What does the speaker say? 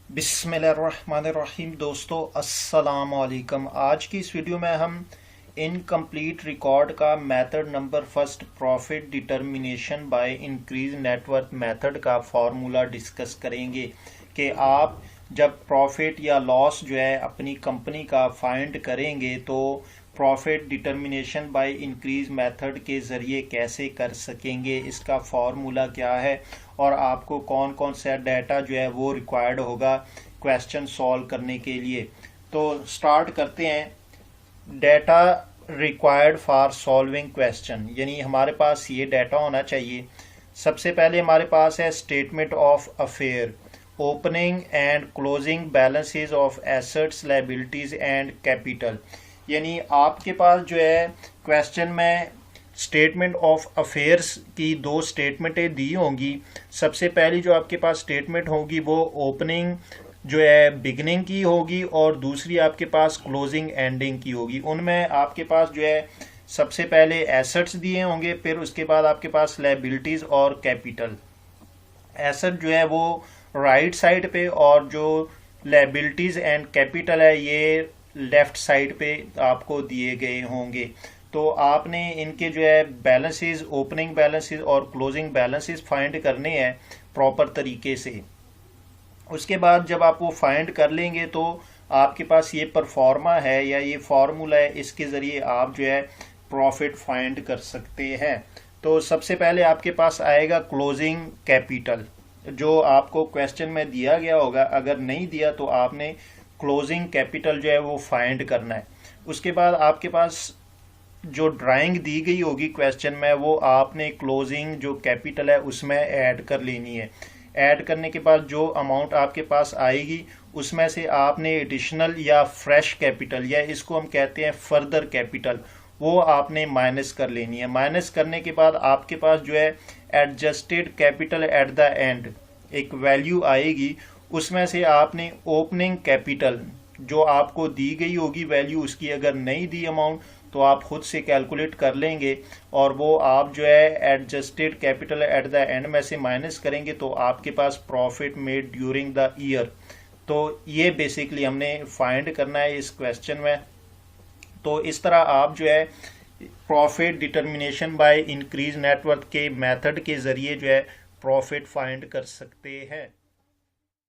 बिस्मिल्लाहिर्रहमानिर्रहीम। दोस्तों अस्सलाम वालेकुम। आज की इस वीडियो में हम इनकम्प्लीट रिकॉर्ड का method number first profit determination by increase net worth method का फार्मूला डिस्कस करेंगे कि आप जब प्रॉफिट या लॉस जो है अपनी कंपनी का फाइंड करेंगे तो profit determination by increase method के ज़रिए कैसे कर सकेंगे, इसका फार्मूला क्या है और आपको कौन कौन सा डाटा जो है वो रिक्वायर्ड होगा क्वेश्चन सॉल्व करने के लिए। तो स्टार्ट करते हैं। Data required for solving question, यानी हमारे पास ये डाटा होना चाहिए। सबसे पहले हमारे पास है statement of affair, opening and closing balances of assets, liabilities and capital. यानी आपके पास जो है क्वेश्चन में स्टेटमेंट ऑफ अफेयर्स की दो स्टेटमेंटें दी होंगी। सबसे पहली जो आपके पास स्टेटमेंट होगी वो ओपनिंग जो है बिगनिंग की होगी और दूसरी आपके पास क्लोजिंग एंडिंग की होगी। उनमें आपके पास जो है सबसे पहले एसेट्स दिए होंगे, फिर उसके बाद आपके पास लायबिलिटीज और कैपिटल। एसेट जो है वो राइट साइड पे और जो लायबिलिटीज एंड कैपिटल है ये लेफ्ट साइड पे आपको दिए गए होंगे। तो आपने इनके जो है बैलेंसेस, ओपनिंग बैलेंसेस और क्लोजिंग बैलेंसेस फाइंड करने हैं प्रॉपर तरीके से। उसके बाद जब आप वो फाइंड कर लेंगे तो आपके पास ये परफॉर्मा है या ये फार्मूला है, इसके ज़रिए आप जो है प्रॉफिट फाइंड कर सकते हैं। तो सबसे पहले आपके पास आएगा क्लोजिंग कैपिटल, जो आपको क्वेश्चन में दिया गया होगा। अगर नहीं दिया तो आपने क्लोजिंग कैपिटल जो है वो फाइंड करना है। उसके बाद आपके पास जो ड्राइंग दी गई होगी क्वेश्चन में वो आपने क्लोजिंग जो कैपिटल है उसमें ऐड कर लेनी है। ऐड करने के बाद जो अमाउंट आपके पास आएगी उसमें से आपने एडिशनल या फ्रेश कैपिटल, या इसको हम कहते हैं फर्दर कैपिटल, वो आपने माइनस कर लेनी है। माइनस करने के बाद आपके पास जो है adjusted capital at the and एक वैल्यू आएगी। उसमें से आपने ओपनिंग कैपिटल जो आपको दी गई होगी वैल्यू, उसकी अगर नहीं दी अमाउंट तो आप खुद से कैलकुलेट कर लेंगे और वो आप जो है adjusted capital at the end में से माइनस करेंगे तो आपके पास profit made during the year. तो ये बेसिकली हमने फाइंड करना है इस क्वेश्चन में। तो इस तरह आप जो है profit determination by increase net worth के मेथड के ज़रिए जो है प्रॉफिट फाइंड कर सकते हैं।